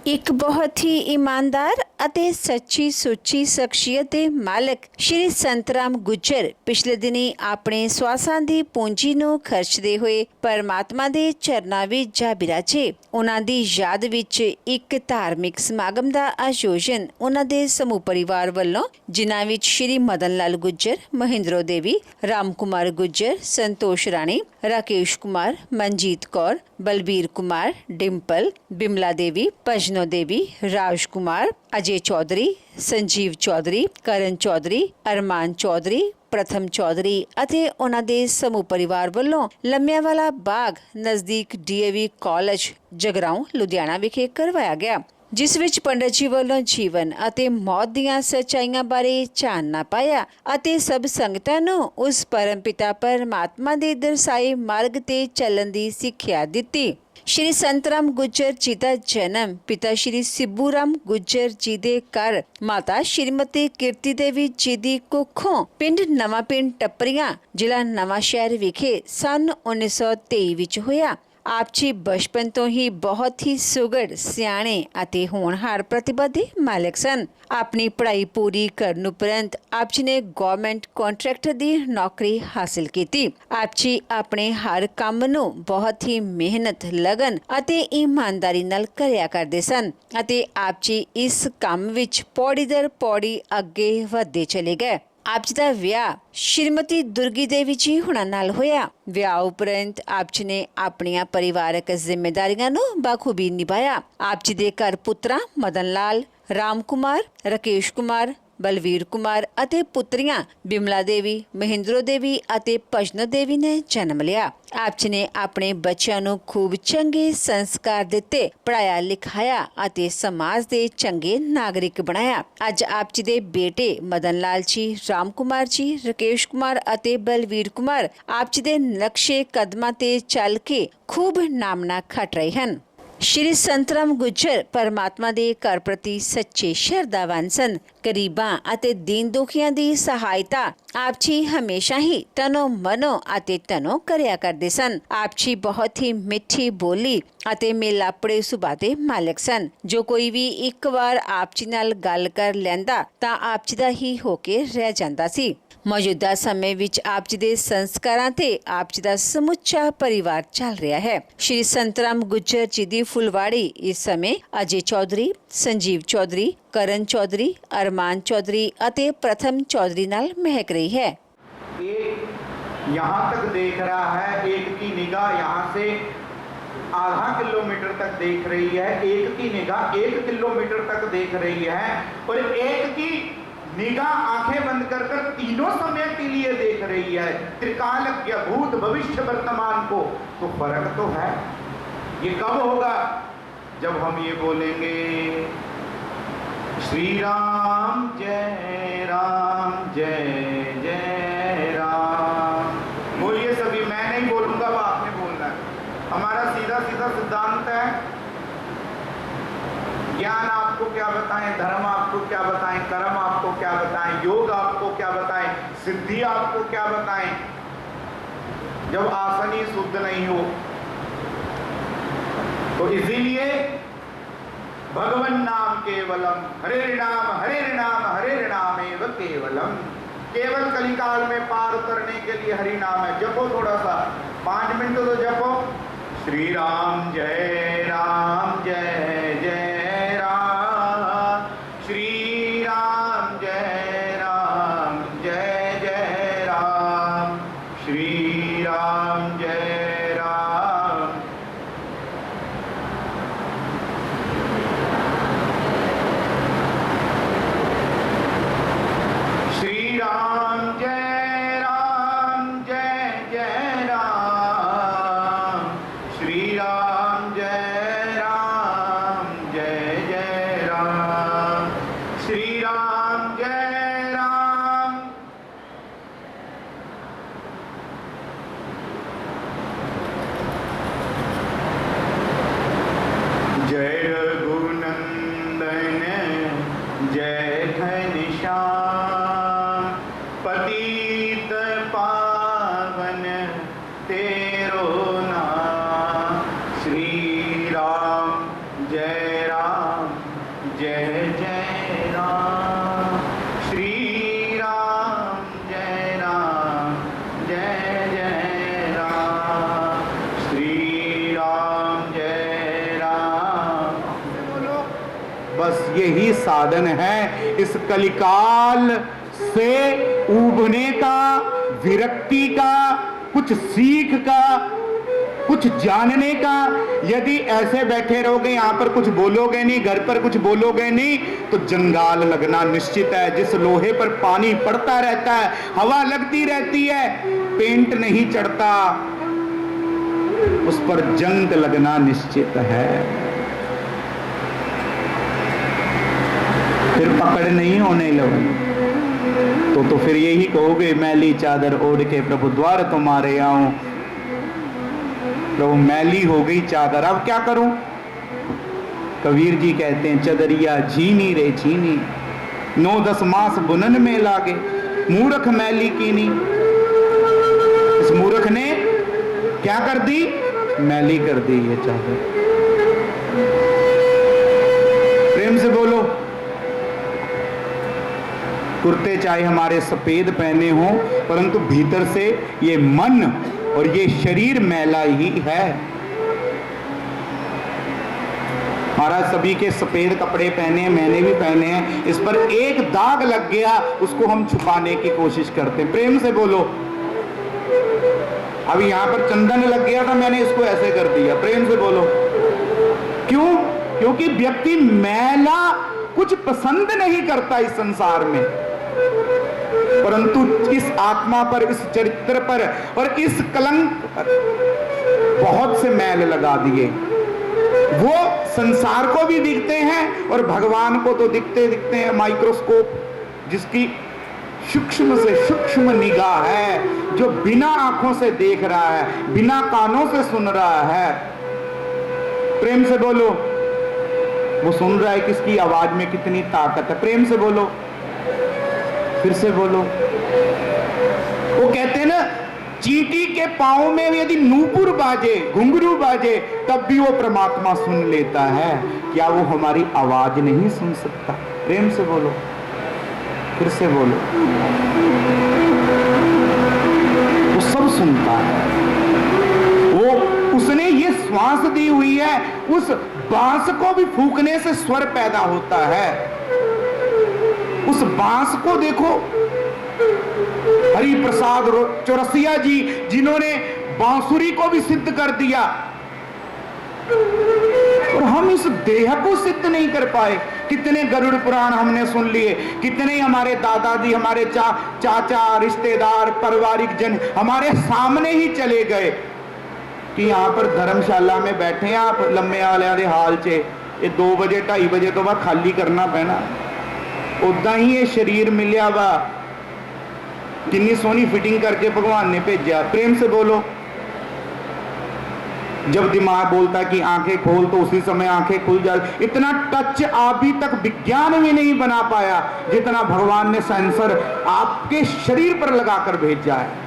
एक बहुत ही ईमानदार ਅਤੇ ਸੱਚੀ ਸੁੱਚੀ ਸ਼ਖਸੀਅਤ ਦੇ ਮਾਲਕ ਸ਼੍ਰੀ ਸੰਤਰਾਮ ਗੁੱਜਰ ਪਿਛਲੇ ਦਿਨੀ ਆਪਣੇ ਸਵਾਸਾਂ ਦੀ ਪੂੰਜੀ ਨੂੰ ਖਰਚਦੇ ਹੋਏ ਪਰਮਾਤਮਾ ਦੇ ਚਰਨਾਂ ਵਿੱਚ ਜਾ ਬਿਰਾਜੇ। ਉਹਨਾਂ ਦੀ ਯਾਦ ਵਿੱਚ ਇੱਕ ਧਾਰਮਿਕ ਸਮਾਗਮ ਦਾ ਆਯੋਜਨ ਉਹਨਾਂ ਦੇ ਸਮੂਹ ਪਰਿਵਾਰ ਵੱਲੋਂ, ਜਿਨ੍ਹਾਂ ਵਿੱਚ ਸ਼੍ਰੀ ਮਦਨ ਲਾਲ ਗੁੱਜਰ, ਮਹਿੰਦਰੋ ਦੇਵੀ, ਰਾਮ ਕੁਮਾਰ ਗੁੱਜਰ, ਸੰਤੋਸ਼ ਰਾਣੀ, ਰਾਕੇਸ਼ ਕੁਮਾਰ, ਮਨਜੀਤ ਕੌਰ, बलबीर कुमार, डिम्पल, बिमला देवी, भजनो देवी, राज कुमार, अजय चौधरी, संजीव चौधरी, करण चौधरी, अरमान चौधरी, प्रथम चौधरी ਅਤੇ ਉਹਨਾਂ ਦੇ ਸਮੂਹ ਪਰਿਵਾਰ ਵੱਲੋਂ ਲੰਮਿਆਂਵਾਲਾ ਬਾਗ ਨਜ਼ਦੀਕ DAV ਕਾਲਜ ਜਗਰਾਉਂ ਲੁਧਿਆਣਾ ਵਿਖੇ ਕਰਵਾਇਆ ਗਿਆ, ਜਿਸ ਵਿੱਚ ਪੰਡਤ ਜੀ ਵੱਲੋਂ ਜੀਵਨ ਅਤੇ ਮੌਤ ਦੀਆਂ ਸੱਚਾਈਆਂ ਬਾਰੇ ਚਾਨਣਾ ਪਾਇਆ ਅਤੇ ਸਭ ਸੰਗਤਾਂ ਨੂੰ ਉਸ ਪਰਮਪਿਤਾ ਪਰਮਾਤਮਾ ਦੇ ਦਰਸਾਏ ਮਾਰਗ ਤੇ ਚੱਲਣ ਦੀ ਸਿੱਖਿਆ ਦਿੱਤੀ। ਸ਼੍ਰੀ ਸੰਤਰਾਮ ਗੁੱਜਰ ਜੀ ਦਾ ਜਨਮ ਪਿਤਾ ਸ਼੍ਰੀ ਸਿੱਬੂ ਰਾਮ ਗੁੱਜਰ ਜੀ ਦੇ ਘਰ ਮਾਤਾ ਸ਼੍ਰੀਮਤੀ ਕੀਰਤੀ ਦੇਵੀ ਜੀ ਦੀ ਕੁੱਖੋਂ ਪਿੰਡ ਨਵਾਂ ਪਿੰਡ ਟੱਪਰੀਆਂ, ਜ਼ਿਲ੍ਹਾ ਨਵਾਂ ਸ਼ਹਿਰ ਵਿਖੇ ਸੰਨ 1923 ਵਿੱਚ ਹੋਇਆ। ਆਪ ਜੀ ਬਚਪਨ ਤੋਂ ਹੀ ਬਹੁਤ ਹੀ ਸੁਘੜ, ਸਿਆਣੇ ਅਤੇ ਹੋਣਹਾਰ ਪ੍ਰਤਿਭਾ ਦੇ ਮਾਲਕ ਸਨ। ਆਪਣੀ ਪੜ੍ਹਾਈ ਪੂਰੀ ਕਰਨ ਉਪਰੰਤ ਆਪ ਜੀ ਨੇ ਗਵਰਨਮੈਂਟ ਕੰਟਰੈਕਟਰ ਦੀ ਨੌਕਰੀ ਹਾਸਲ ਕੀਤੀ। ਆਪ ਜੀ ਆਪਣੇ ਹਰ ਕੰਮ ਨੂੰ ਬਹੁਤ ਹੀ ਮਿਹਨਤ, ਲਗਨ ਅਤੇ ਇਮਾਨਦਾਰੀ ਨਾਲ ਕਰਿਆ ਕਰਦੇ ਸਨ ਅਤੇ ਆਪ ਜੀ ਇਸ ਕੰਮ ਵਿੱਚ ਪੌੜੀ ਦਰ ਪੌੜੀ ਅੱਗੇ ਵਧਦੇ ਚਲੇ ਗਏ। ਆਪ ਜੀ ਦਾ ਵਿਆਹ ਸ਼੍ਰੀਮਤੀ ਦੁਰਗੀ ਦੇਵੀ ਜੀ ਹੁਣਾਂ ਨਾਲ ਹੋਇਆ। ਵਿਆਹ ਉਪਰੰਤ ਆਪ ਜੀ ਨੇ ਆਪਣੀਆਂ ਪਰਿਵਾਰਕ ਜ਼ਿੰਮੇਦਾਰੀਆਂ ਨੂੰ ਬਾਖੂਬੀ ਨਿਭਾਇਆ। ਆਪ ਜੀ ਦੇ ਘਰ ਪੁੱਤਰਾਂ ਮਦਨ ਲਾਲ, ਰਾਮ ਕੁਮਾਰ, ਰਾਕੇਸ਼ ਕੁਮਾਰ, ਬਲਵੀਰ ਕੁਮਾਰ ਅਤੇ ਪੁੱਤਰੀਆਂ ਬਿਮਲਾ ਦੇਵੀ, ਮਹਿੰਦਰੋ ਦੇਵੀ ਅਤੇ ਭਜਨੋ ਦੇਵੀ ਨੇ ਜਨਮ ਲਿਆ। ਆਪ ਜੀ ਨੇ ਆਪਣੇ ਬੱਚਿਆਂ ਨੂੰ ਖੂਬ ਚੰਗੇ ਸੰਸਕਾਰ ਦਿੱਤੇ, ਪੜ੍ਹਾਇਆ ਲਿਖਾਇਆ ਅਤੇ ਸਮਾਜ ਦੇ ਚੰਗੇ ਨਾਗਰਿਕ ਬਣਾਇਆ। ਅੱਜ ਆਪ ਜੀ ਦੇ ਬੇਟੇ ਮਦਨ ਲਾਲ ਜੀ, ਰਾਮ ਕੁਮਾਰ ਜੀ, ਰਾਕੇਸ਼ ਕੁਮਾਰ ਅਤੇ ਬਲਵੀਰ ਕੁਮਾਰ ਆਪ ਜੀ ਦੇ ਨਕਸ਼ੇ ਕਦਮਾਂ ਤੇ ਚੱਲ ਕੇ ਖੂਬ ਨਾਮਣਾ ਖੱਟ ਰਹੇ ਹਨ। ਸ਼੍ਰੀ ਸੰਤਰਾਮ ਗੁੱਜਰ ਪਰਮਾਤਮਾ ਦੇ ਘਰ ਪ੍ਰਤੀ ਸੱਚੇ ਸ਼ਰਧਾਵਾਨ ਸਨ। ਗਰੀਬਾਂ ਅਤੇ ਦੀਨ ਦੁਖੀਆਂ ਦੀ ਸਹਾਇਤਾ ਆਪ ਜੀ ਹਮੇਸ਼ਾ ਹੀ ਤਨੋ ਮਨੋ ਅਤੇ ਤਨੋ ਕਰਿਆ ਕਰਦੇ ਸਨ। ਆਪ ਜੀ ਬਹੁਤ ਹੀ ਮਿੱਠੀ ਬੋਲੀ ਅਤੇ ਮੇਲਾਪੜੇ ਸੁਭਾਅ ਦੇ ਮਾਲਕ ਸਨ। ਜੋ ਕੋਈ ਵੀ ਇੱਕ ਵਾਰ ਆਪ ਜੀ ਨਾਲ ਗੱਲ ਕਰ ਲੈਂਦਾ ਤਾਂ ਆਪ ਜੀ ਦਾ ਹੀ ਹੋ ਕੇ ਰਹਿ ਜਾਂਦਾ ਸੀ। ਮੌਜੂਦਾ ਸਮੇਂ ਵਿੱਚ ਆਪ ਜੀ ਦੇ ਸੰਸਕਾਰਾਂ ਤੇ ਆਪ ਜੀ ਦਾ ਸਮੁੱਚਾ ਪਰਿਵਾਰ ਚੱਲ ਰਿਹਾ ਹੈ। ਸ਼੍ਰੀ ਸੰਤਰਾਮ ਗੁੱਜਰ ਜੀ ਦੀ ਫੁਲਵਾੜੀ ਇਸ ਸਮੇਂ ਅਜੇ ਚੌਧਰੀ, ਸੰਜੀਵ ਚੌਧਰੀ, करण चौधरी, अरमान चौधरी ਅਤੇ प्रथम चौधरी नाल महक रही है। एक यहाँ तक देख रहा है, एक की निगाह यहाँ से आधा किलोमीटर तक देख रही है, एक की निगाह 1 किलोमीटर तक देख रही है और एक की निगाह आंखें बंद कर कर तीनों समय के लिए देख रही है, त्रिकालज्ञ भूत भविष्य वर्तमान को। तो फर्क तो है। ये कब होगा? जब हम ये बोलेंगे श्री राम जय जय राम। बोलिए सभी, मैं नहीं बोलूंगा, वो आपने बोलना है। हमारा सीधा सीधा सिद्धांत है। ज्ञान आपको क्या बताएं, धर्म आपको क्या बताएं, कर्म आपको क्या बताएं, योग आपको क्या बताएं, सिद्धि आपको क्या बताएं, जब आसन ही शुद्ध नहीं हो। तो इसीलिए भगवन नाम केवलम, हरे नाम एव केवलम। केवल कलिकाल में पार उतरने के लिए हरि नाम है। जपो थोड़ा सा, 5 मिनट तो जपो। श्री राम जय जय राम, श्री राम जय राम, श्री राम जय राम। श्री राम जय जय राम, श्री राम जय राम, जय जय राम, श्री राम जय राम, जय जय राम, श्री राम जय राम। बस यही साधन है इस कलिकाल से उबरने का, विरक्ति का, कुछ सीख का, कुछ जानने का। यदि ऐसे बैठे रहोगे, यहां पर कुछ बोलोगे नहीं, घर पर कुछ बोलोगे नहीं, तो जंगाल लगना निश्चित है। जिस लोहे पर पानी पड़ता रहता है, हवा लगती रहती है, पेंट नहीं चढ़ता, उस पर जंग लगना निश्चित है। फिर पकड़ नहीं होने लगी तो फिर यही कहोगे, मैली चादर ओढ़ के प्रभु द्वार तुम्हारे आऊं। प्रभु मैली हो गई चादर, अब क्या करूं? कबीर जी कहते हैं, चदरिया झीनी रे झीनी, 9-10 मास बुनन में लागे, मूर्ख मैली कीनी। इस मूर्ख ने क्या कर दी? मैली कर दी ये चादर। प्रेम से बोलो। कुर्ते चाहे हमारे सफेद पहने हों, परंतु भीतर से ये मन और ये शरीर मैला ही है। महाराज सभी के सफेद कपड़े पहने हैं, मैंने भी पहने हैं, इस पर एक दाग लग गया, उसको हम छुपाने की कोशिश करते हैं। प्रेम से बोलो। अभी यहां पर चंदन लग गया था, मैंने इसको ऐसे कर दिया। प्रेम से बोलो। क्यों? क्योंकि व्यक्ति मैला कुछ पसंद नहीं करता इस संसार में, परंतु इस आत्मा पर, इस चरित्र पर और इस कलंक पर बहुत से मैल लगा दिए। वो संसार को भी दिखते हैं और भगवान को तो दिखते दिखते हैं। माइक्रोस्कोप जिसकी सूक्ष्म से सूक्ष्म निगाह है, जो बिना आंखों से देख रहा है, बिना कानों से सुन रहा है। प्रेम से बोलो। वो सुन रहा है किसकी आवाज में कितनी ताकत है। प्रेम से बोलो। फिर से बोलो। वो कहते हैं ना, चींटी के पांव में यदि नूपुर बाजे, घुंघरू बाजे, तब भी वो परमात्मा सुन लेता है। क्या वो हमारी आवाज नहीं सुन सकता? प्रेम से बोलो। फिर से बोलो। वो सब सुनता है। वो उसने ये श्वास दी हुई है, उस बांस को भी फूंकने से स्वर पैदा होता है। उस बांस को देखो, हरि प्रसाद चौरसिया जी, जिन्होंने बांसुरी को भी सिद्ध कर दिया, और हम इस देह को सिद्ध नहीं कर पाए। कितने गरुड़ पुराण हमने सुन लिए, कितने हमारे दादाजी, हमारे चाचा, रिश्तेदार, पारिवारिक जन हमारे सामने ही चले गए कि यहाँ पर धर्मशाला में बैठे हैं आप लम्बे वाले हाल चे, ये 2 बजे 2:30 बजे तो बाद खाली करना पैना। उदा ही ये शरीर मिलिया वा, कितनी सोहनी फिटिंग करके भगवान ने भेजा। प्रेम से बोलो। जब दिमाग बोलता है कि आंखें खोल, तो उसी समय आंखें खुल जाती। इतना टच अभी तक विज्ञान भी नहीं बना पाया जितना भगवान ने सेंसर आपके शरीर पर लगाकर भेजा है।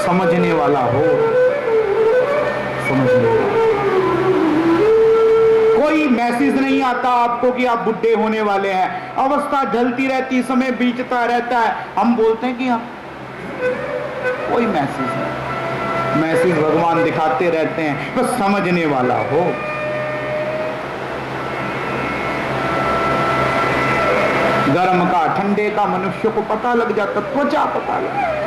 समझने वाला हो, समझने वाला। कोई मैसेज नहीं आता आपको कि आप बुढ़े होने वाले हैं। अवस्था ढलती रहती, समय बीतता रहता है, हम बोलते हैं कि हम, कोई मैसेज नहीं। मैसेज भगवान दिखाते रहते हैं, बस समझने वाला हो। गर्म का ठंडे का मनुष्य को पता लग जाता, त्वचा पता लग जाता।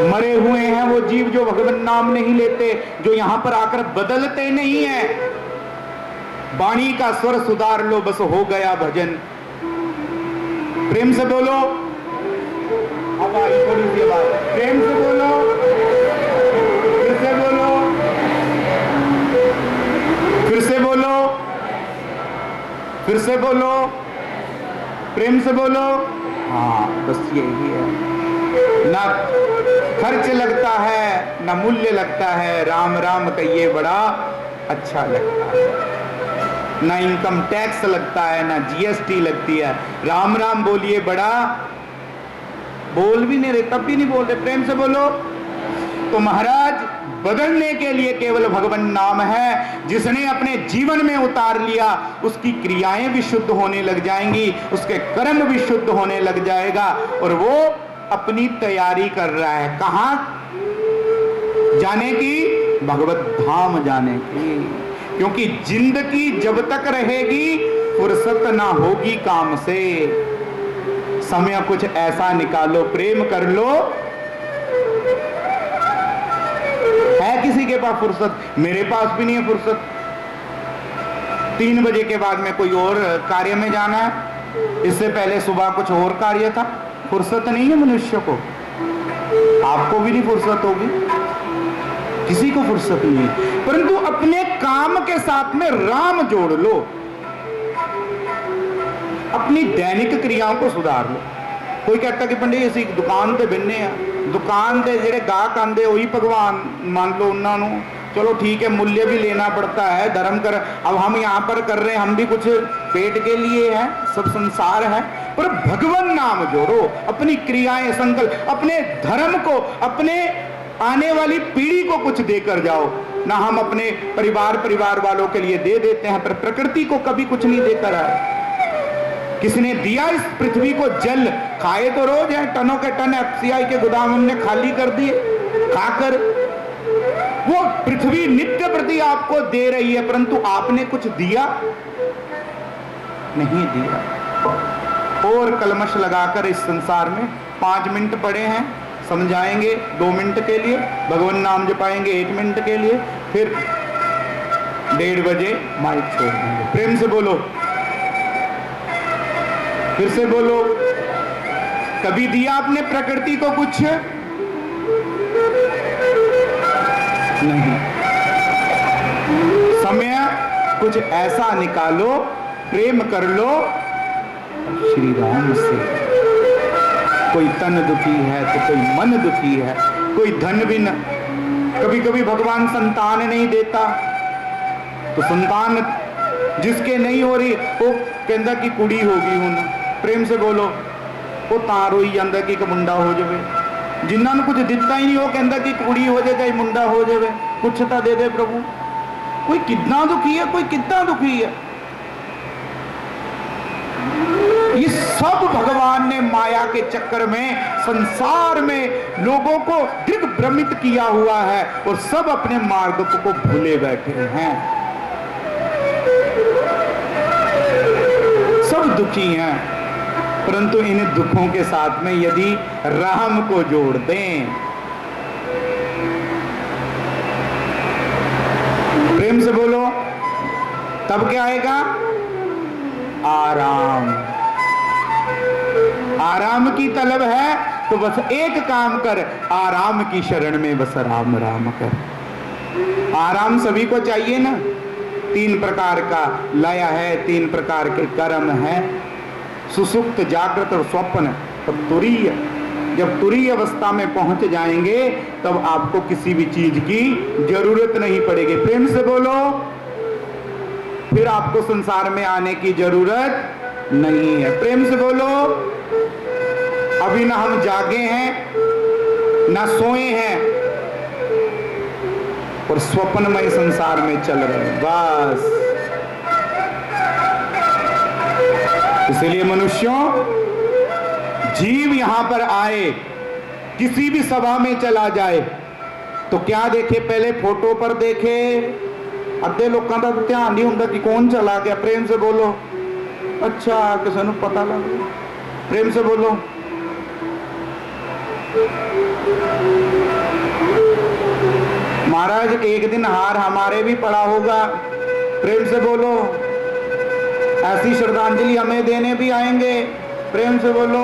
मरे हुए हैं वो जीव जो भगवान नाम नहीं लेते, जो यहां पर आकर बदलते नहीं है। वाणी का स्वर सुधार लो, बस हो गया भजन। प्रेम से बोलो। अब आई थोड़ी सी बात। प्रेम से बोलो। फिर से बोलो। फिर से बोलो। फिर से बोलो। प्रेम से बोलो। हाँ, बस यही है। ना खर्च लगता है, ना मूल्य लगता है। राम राम कहिए बड़ा अच्छा लगता है। ना इनकम टैक्स लगता है, ना जीएसटी लगती है। राम राम बोलिए बड़ा, बोल भी नहीं रहे, तब भी नहीं बोल रहे। प्रेम से बोलो। तो महाराज बदलने के लिए केवल भगवान नाम है। जिसने अपने जीवन में उतार लिया उसकी क्रियाएं भी शुद्ध होने लग जाएंगी, उसके कर्म भी शुद्ध होने लग जाएगा और वो अपनी तैयारी कर रहा है कहां जाने की? भगवत धाम जाने की। क्योंकि जिंदगी जब तक रहेगी फुर्सत ना होगी काम से। समय कुछ ऐसा निकालो, प्रेम कर लो। है किसी के पास फुर्सत? मेरे पास भी नहीं है फुर्सत। 3 बजे के बाद में कोई और कार्य में जाना है, इससे पहले सुबह कुछ और कार्य था। फुर्सत नहीं है मनुष्य को। आपको भी नहीं फुर्सत होगी, किसी को फुर्सत नहीं है। परंतु अपने काम के साथ में राम जोड़ लो, अपनी दैनिक क्रियाओं को सुधार लो। कोई कहता कि पंडित ਅਸੀਂ दुकान ਤੇ बिन्ने आ, दुकान ਤੇ ਜਿਹੜੇ गाहक आंदे वही भगवान मान लो उन्होंने। चलो ठीक है, मूल्य भी लेना पड़ता है, धर्म कर। अब हम यहाँ पर कर रहे हैं, हम भी कुछ पेट के लिए है, सब संसार है, पर भगवान नाम जोड़ो। अपनी क्रियाएं, संकल्प, अपने धर्म को, अपने आने वाली पीढ़ी को कुछ देकर जाओ ना। हम अपने परिवार वालों के लिए दे देते हैं, पर प्रकृति को कभी कुछ नहीं देकर आए। किसने दिया इस पृथ्वी को जल? खाए तो रोज हैं, टनों के टन एफसीआई के गोदाम हमने खाली कर दिए खाकर। वो पृथ्वी नित्य प्रति आपको दे रही है, परंतु आपने कुछ दिया नहीं दिया। और कलमश लगाकर इस संसार में 5 मिनट पड़े हैं, समझाएंगे 2 मिनट के लिए, भगवान नाम जपाएंगे 1 मिनट के लिए, फिर 1:30 बजे माइक छोड़ देंगे। प्रेम से बोलो, फिर से बोलो। कभी दिया आपने प्रकृति को कुछ? नहीं। समय कुछ ऐसा निकालो, प्रेम कर लो श्री राम से। कोई तन दुखी है तो कोई मन दुखी है, कोई धन भी न। कभी कभी भगवान संतान नहीं देता तो संतान जिसके नहीं हो रही वो कहता कि कुड़ी होगी हुन। प्रेम से बोलो। वो तां रोई जाता कि एक मुंडा हो जाए। जिन्होंने कुछ दिता ही नहीं वो कहता कि कुड़ी हो जाए चाहे मुंडा हो जाए, कुछ तो दे दे प्रभु। कोई कितना दुखी है, कोई कितना दुखी है। ये सब भगवान ने माया के चक्कर में, संसार में लोगों को दिग्भ्रमित किया हुआ है और सब अपने मार्ग को भूले बैठे हैं। सब दुखी हैं, परंतु इन दुखों के साथ में यदि राम को जोड़ दें, प्रेम से बोलो, तब क्या आएगा? आराम। आराम की तलब है तो बस एक काम कर, आराम की शरण में बस राम राम कर। आराम सभी को चाहिए ना। 3 प्रकार का लय है, 3 प्रकार के कर्म है, सुसुप्त, जागृत और स्वप्न। तब तुरीय, जब तुरीय अवस्था में पहुंच जाएंगे तब आपको किसी भी चीज की जरूरत नहीं पड़ेगी। प्रेम से बोलो। फिर आपको संसार में आने की जरूरत नहीं है। प्रेम से बोलो। अभी ना हम जागे हैं ना सोए हैं और स्वप्नमय संसार में चल रहे हैं बस। इसलिए मनुष्यों, जीव यहां पर आए, किसी भी सभा में चला जाए तो क्या देखे? पहले फोटो पर देखे। अद्धे लोगों का ध्यान नहीं होता कि कौन चला गया। प्रेम से बोलो। अच्छा, किसी को पता लग गया। प्रेम से बोलो। महाराज एक दिन हार हमारे भी पड़ा होगा। प्रेम से बोलो। ऐसी श्रद्धांजलि हमें देने भी आएंगे। प्रेम से बोलो।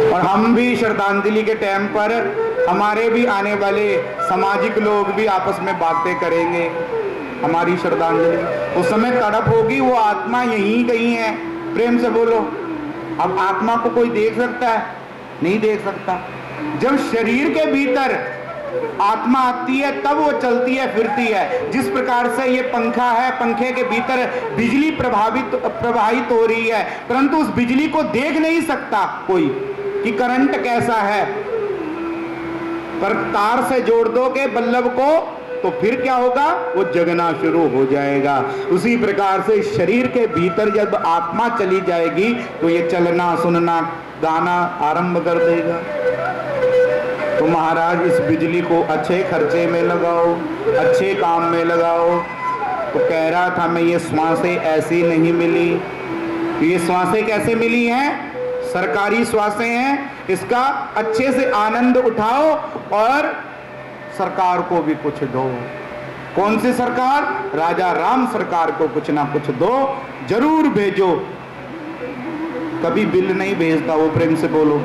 और हम भी श्रद्धांजलि के टाइम पर हमारे भी आने वाले सामाजिक लोग भी आपस में बातें करेंगे। हमारी श्रद्धांजलि उस समय तड़प होगी, वो आत्मा यहीं कहीं है। प्रेम से बोलो। अब आत्मा को कोई देख सकता है? नहीं देख सकता। जब शरीर के भीतर आत्मा आती है तब वो चलती है फिरती है। जिस प्रकार से ये पंखा है, पंखे के भीतर बिजली प्रवाहित हो रही है, परंतु उस बिजली को देख नहीं सकता कोई कि करंट कैसा है, पर तार से जोड़ दोगे बल्ब को तो फिर क्या होगा, वो जगना शुरू हो जाएगा। उसी प्रकार से शरीर के भीतर जब आत्मा चली जाएगी तो ये चलना, सुनना, गाना आरंभ कर देगा। तो महाराज इस बिजली को अच्छे खर्चे में लगाओ, अच्छे काम में लगाओ। तो कह रहा था मैं, ये श्वासें ऐसी नहीं मिली। ये श्वासें कैसे मिली हैं? सरकारी श्वासें हैं। इसका अच्छे से आनंद उठाओ और सरकार को भी कुछ दो। कौन सी सरकार? राजा राम सरकार को कुछ ना कुछ दो, जरूर भेजो। कभी बिल नहीं भेजता वो, प्रेम से बोलो।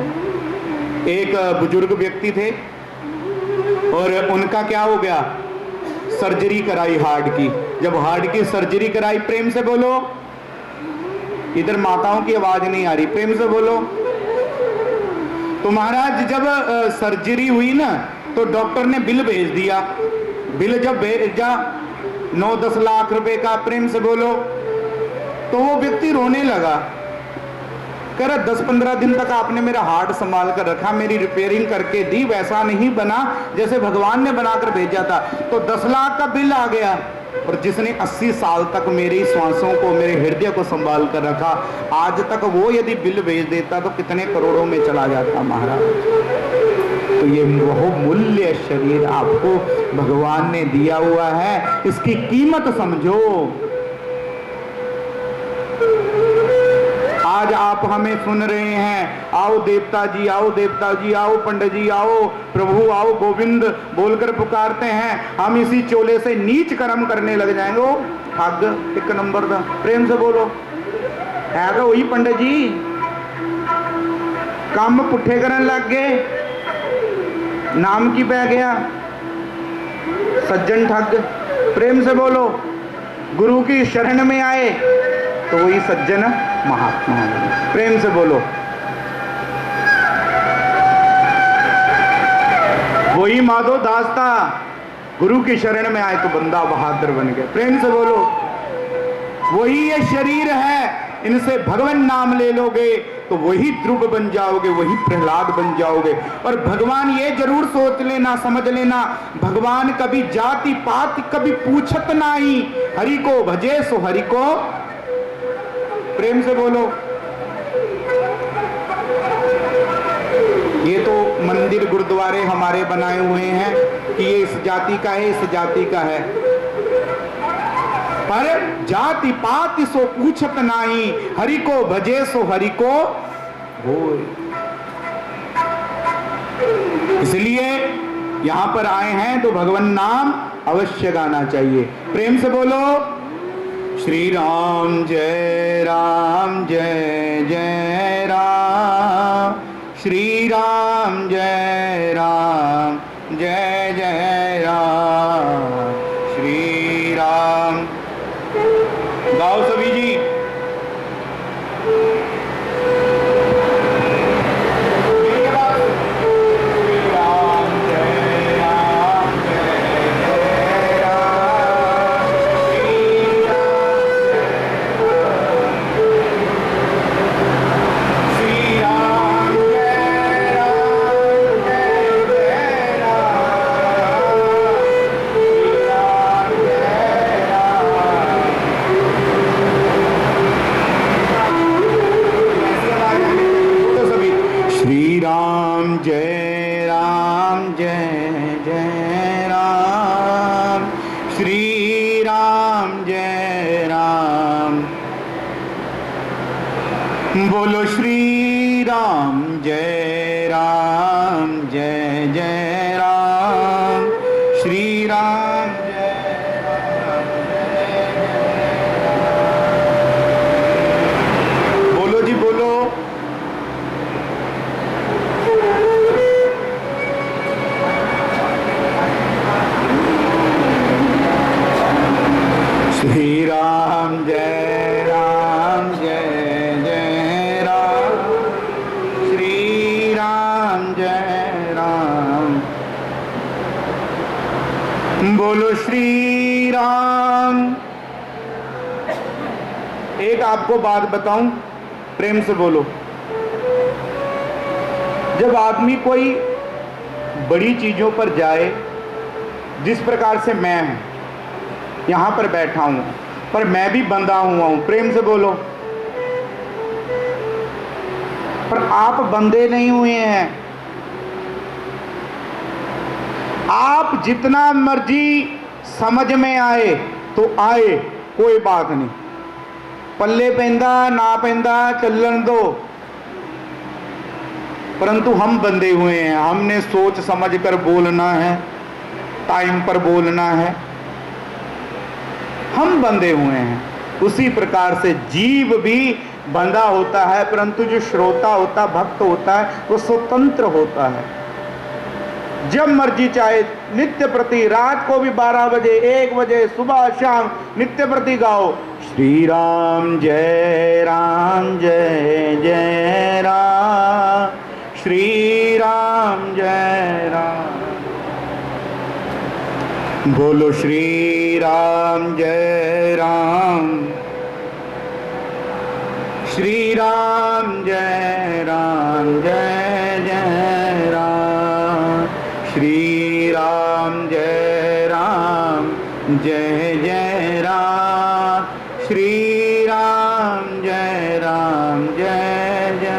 एक बुजुर्ग व्यक्ति थे और उनका क्या हो गया, सर्जरी कराई हार्ट की। जब हार्ट की सर्जरी कराई, प्रेम से बोलो, इधर माताओं की आवाज नहीं आ रही, प्रेम से बोलो। तो महाराज जब सर्जरी हुई ना, तो डॉक्टर ने बिल भेज दिया। बिल जब भेजा 9-10 लाख रुपए का, प्रेम से बोलो, तो वो व्यक्ति रोने लगा। कह रहा 10-15 दिन तक आपने मेरा हार्ट संभाल कर रखा, मेरी रिपेयरिंग करके दी, वैसा नहीं बना जैसे भगवान ने बनाकर भेजा था। तो 10 लाख का बिल आ गया। और जिसने 80 साल तक मेरी सांसों को, मेरे हृदय को संभाल कर रखा, आज तक वो यदि बिल भेज देता तो कितने करोड़ों में चला जाता महाराज। तो ये बहुमूल्य शरीर आपको भगवान ने दिया हुआ है, इसकी कीमत समझो। आज आप हमें सुन रहे हैं, आओ देवता जी, आओ देवता जी, आओ पंडित जी, आओ प्रभु, आओ गोविंद बोलकर पुकारते हैं। हम इसी चोले से नीच कर्म करने लग जाएंगे। वो ठग एक नंबर का, प्रेम से बोलो, है तो वही पंडित जी, काम पुट्ठे करने लग गए, नाम की पै गया सज्जन ठग। प्रेम से बोलो, गुरु की शरण में आए तो वही सज्जन महात्मा। प्रेम से बोलो, वही माधव दास था, गुरु की शरण में आए तो बंदा बहादुर बन गए। प्रेम से बोलो, वही ये शरीर है, इनसे भगवान नाम ले लोगे तो वही ध्रुव बन जाओगे, वही प्रहलाद बन जाओगे। और भगवान ये जरूर सोच लेना, समझ लेना, भगवान कभी जाति पात कभी पूछत नहीं, हरि को भजे सो हरि को। प्रेम से बोलो, ये तो मंदिर गुरुद्वारे हमारे बनाए हुए हैं कि ये इस जाति का है, इस जाति का है, पर जाति पात सो पूछत नहीं, हरि को भजे सो हरि को होय। इसलिए यहां पर आए हैं तो भगवान नाम अवश्य गाना चाहिए। प्रेम से बोलो, श्री राम जय राम जय जय राम, श्री राम जय राम जय जय राम, श्री राम। गाओ सभी जी। बोलो श्री राम जय राम जय जय राम, श्री राम जय राम जय जय राम। बोलो जी बोलो। श्री राम जय राम जय जय राम, बोलो श्री राम। एक आपको बात बताऊं, प्रेम से बोलो। जब आदमी कोई बड़ी चीजों पर जाए, जिस प्रकार से मैं यहां पर बैठा हूं, पर मैं भी बंधा हुआ हूं, प्रेम से बोलो। पर आप बंधे नहीं हुए हैं। आप जितना मर्जी समझ में आए तो आए, कोई बात नहीं, पल्ले पैंदा ना पैंदा चलन दो, परंतु हम बंधे हुए हैं। हमने सोच समझ कर बोलना है, टाइम पर बोलना है, हम बंधे हुए हैं। उसी प्रकार से जीव भी बंधा होता है, परंतु जो श्रोता होता, भक्त होता है, वो स्वतंत्र होता है। जब मर्जी चाहे नित्य प्रति, रात को भी 12 बजे, 1 बजे, सुबह शाम नित्य प्रति गाओ श्री राम जय जय राम, श्री राम जय राम। बोलो श्री राम जय राम, श्री राम जय जय राम, श्री राम जय जय राम, श्री राम जय जय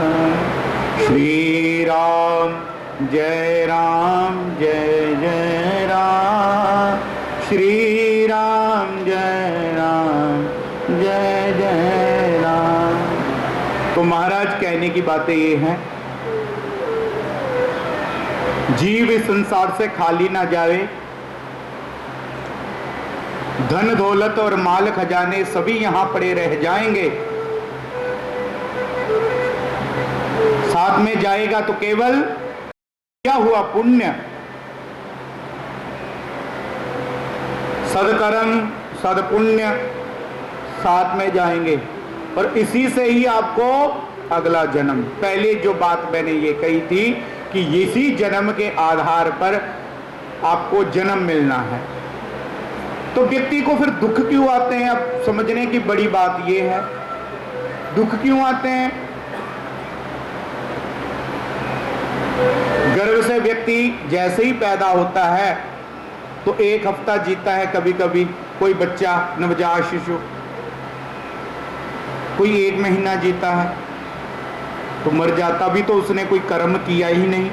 राम, श्री राम जय जय राम, श्री राम जय जय राम। तो महाराज कहने की बातें ये हैं, जीव इस संसार से खाली ना जाए। धन दौलत और माल खजाने सभी यहां पड़े रह जाएंगे, साथ में जाएगा तो केवल क्या हुआ पुण्य, सदकर्म सदपुण्य साथ में जाएंगे। और इसी से ही आपको अगला जन्म, पहले जो बात मैंने ये कही थी कि इसी जन्म के आधार पर आपको जन्म मिलना है। तो व्यक्ति को फिर दुख क्यों आते हैं? अब समझने की बड़ी बात ये है, दुख क्यों आते हैं? गर्भ से व्यक्ति जैसे ही पैदा होता है तो 1 हफ्ता जीता है, कभी कभी कोई बच्चा नवजात शिशु, कोई 1 महीना जीता है तो मर जाता भी, तो उसने कोई कर्म किया ही नहीं।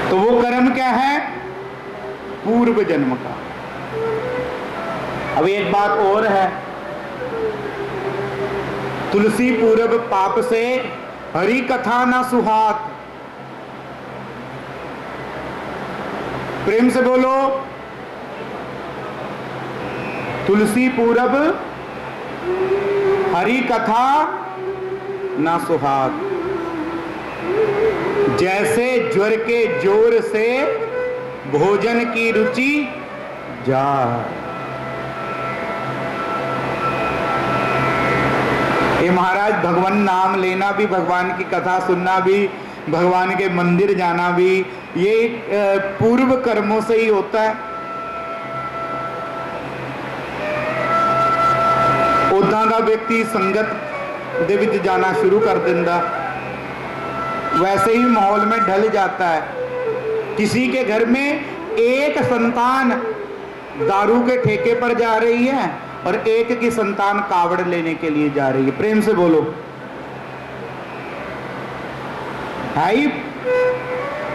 तो वो कर्म क्या है? पूर्व जन्म का। अब एक बात और है, तुलसी पूर्व पाप से हरि कथा ना सुहात। प्रेम से बोलो, तुलसी पूरब हरि कथा ना सुहात। जैसे ज्वर के जोर से भोजन की रुचि जा। ये महाराज भगवान नाम लेना भी, भगवान की कथा सुनना भी, भगवान के मंदिर जाना भी, ये पूर्व कर्मों से ही होता है। उदां दा व्यक्ति संगत दे विच जाना शुरू कर दिंदा, वैसे ही माहौल में ढल जाता है। किसी के घर में एक संतान दारू के ठेके पर जा रही है और एक की संतान कावड़ लेने के लिए जा रही है। प्रेम से बोलो, भाई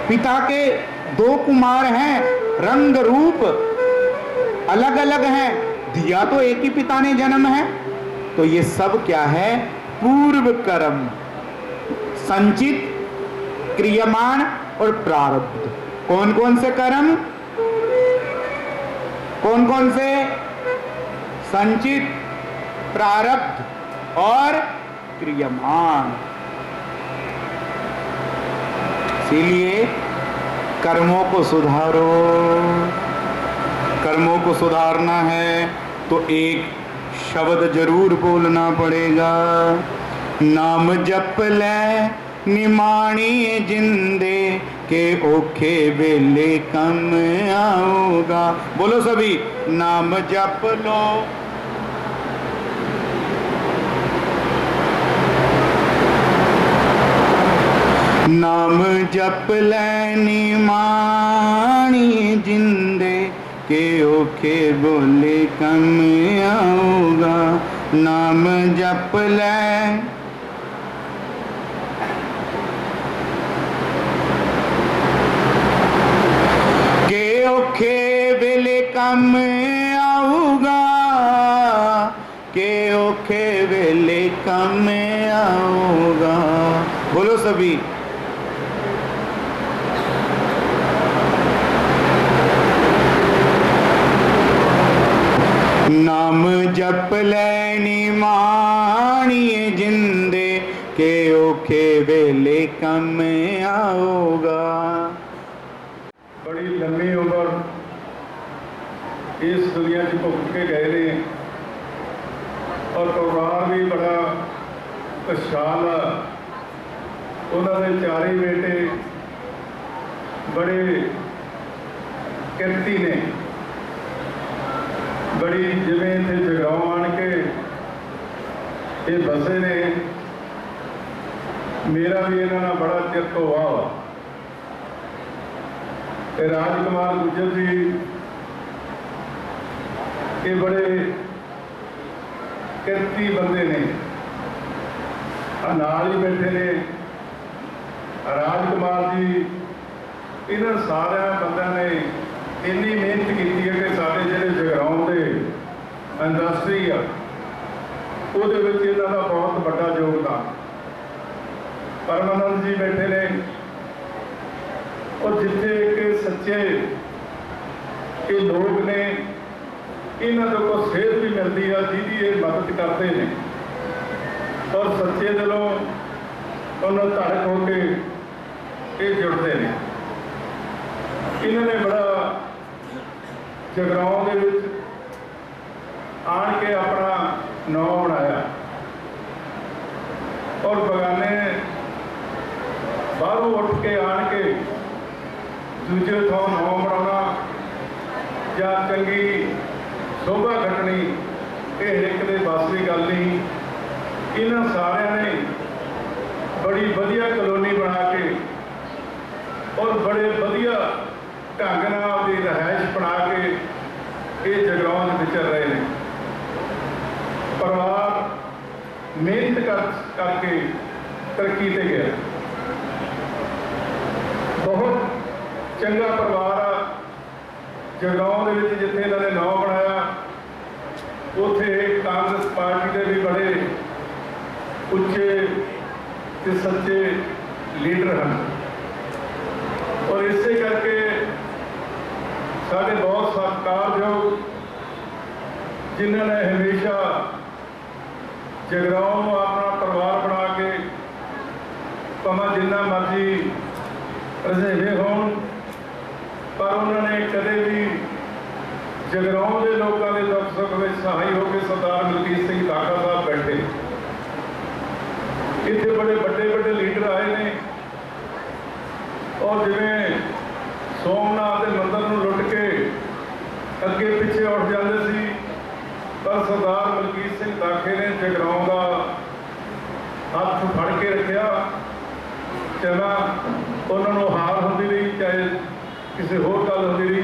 पिता के 2 कुमार हैं, रंग रूप अलग अलग हैं, दिया तो एक ही पिता ने जन्म है। तो ये सब क्या है? पूर्व कर्म, संचित, क्रियमाण और प्रारब्ध। कौन कौन से कर्म? कौन कौन से? संचित, प्रारब्ध और क्रियमाण। इसीलिए कर्मों को सुधारो। कर्मों को सुधारना है तो एक शब्द जरूर बोलना पड़ेगा, नाम जप ले निमाणी जिंदे के औखे वेले कम आऊगा। बोलो सभी, नाम जप लो नाम जप लैनी माणी जिंदे के औखे बोले कम आऊगा। नाम जप लै के औखे वेले कम आऊगा, के औखे वेले कम आऊगा। बोलो सभी, नाम जप लैनी माणी जिंदे के औखे वेले कम आऊगा। बड़ी लंबी उम्र इस दुनिया च भुगत के गए ने और परिवार भी बड़ा खुशहाल आ। उन्होंने चारे बेटे बड़े किरती ने, बड़ी जिमें इतने जगराओं आन के ये बसे ने। मेरा भी इन्होंने बड़ा चिर तो वाह वा। राजकुमार गुज्जर जी ये बड़े किरती बंदे ने, नाल ही बैठे ने राजकुमार जी। इन्होंने सारे बंद ने इन्नी मेहनत की है कि सारे जिहड़े जगराउं दे इंडस्ट्री आ उहदे विच इन्हां दा बहुत बड़ा योगदान। परमानंद जी बैठे ने और जिथे के सच्चे ये लोग ने इन्हां को सेहत भी मिलती है जिहदी ये मदद करते हैं और सच्चे दिलों उन्होंने धड़क होके ये जुड़ते हैं। इन्होंने बड़ा जगराओं के विच आन के अपना नाम बनाया और बगाने बाहरों उठ के आन के दूजे थों नाम बनाना या चंगी शोभा घटनी ये एक दे बस की गल नहीं। इन्हां सारिਆਂ ने बड़ी वधिया कलोनी बना के और बड़े वधिया ढंग नाल अपनी रहायश बना के ये जगराओं में विचर रहे हैं। परिवार मेहनत करके तरक्की ते गया। बहुत चंगा परिवार आ। जगराओं के विच जिथे इन्होंने नाम बनाया उथे कांग्रेस पार्टी के भी बड़े उच्चे ते सच्चे लीडर हैं और इसे करके साढ़े बहुत सत्कारयोग जिन्होंने हमेशा जगराओं को अपना परिवार बना के भावें जिन्ना मर्जी रजेवे होण पर उन्होंने कदे भी जगराओं के लोगों के दुख सुख में सहाय होकर सरदार मलकीत सिंह काका साहब बैठे। इतने बड़े बड़े बड़े लीडर आए ने और जिवें सोमनाथ के मंदिर को लुट के अगे पिछे उठ जाते सी पर सरदार मलकीत सिंह दाखे ने जगराओं का हाथ फड़ के रखा। चला उन्होंने हार होती रही चाहे किसी होर गल होती रही